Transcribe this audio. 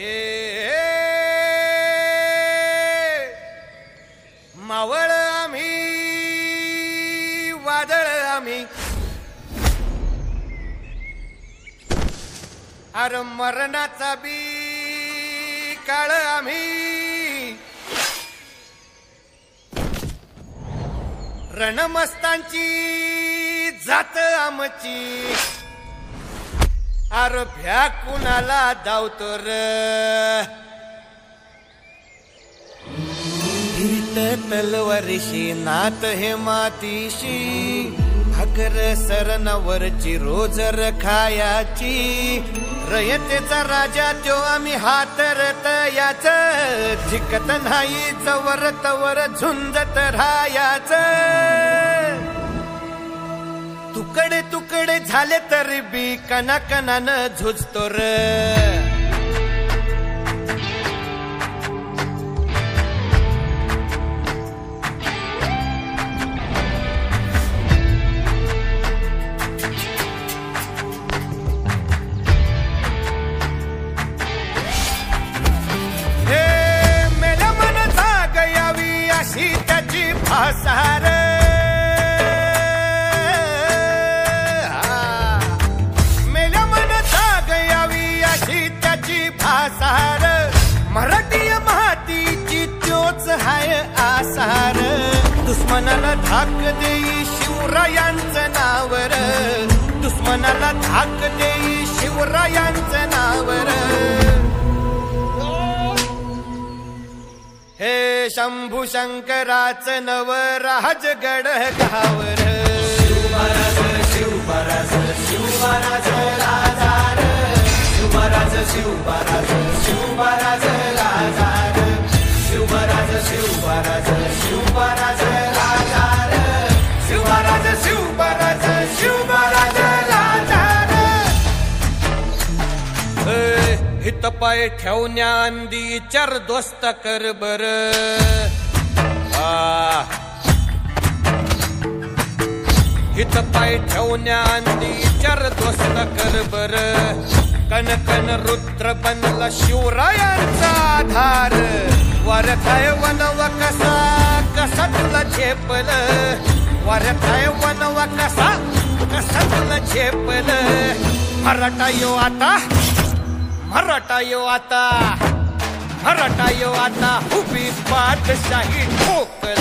हे मावळ आम्ही वादळ आम्ही अरे मरणाचा बी काळ आम्ही रणमस्तांची जात आमची अरे भ्या कुणाला धावतो र हित तलवारीशी नात हे मातीशी भाकर सरणावरची रोजर खायाची रयतेचा राजा त्यो आम्ही हातरत याच झिकत नाही जवर तवर झुंजत राहायाच तुकडे तुकडे झाले तरी बी कणाकणानं झुजतो र भासार मेल्या मनता गयावी अशी त्याची भासार मराठी मातीची त्योच हाय आसार दुश्मनाला धाक देई शिवरायांचं नावर दुश्मनाला धाक देई शिवरायांचं नावर हे शंभू शंकराचं नवराज गड गावर शिवराज शिवराज शिवराज राजार शिवराज शिवराज शिवराज राजार शिवराज शिवराज शिवराज राजार शिवराज शिवराज शिवराज राजार हित पाय ठेवण्याआंदी चार दोस्त कर बर हित पाय ठेवण्याआंदी चार दोस्त कर बर कन कन रुद्र बनला शिवरायांचा आधार वारथाय वनवा कसा कसा तुला झेपल वारथाय वनवा कसा कसा तुला झेपल मराठा यो आता मराठा यो आता मराठा यो आता उभी पाठशाही ठोकल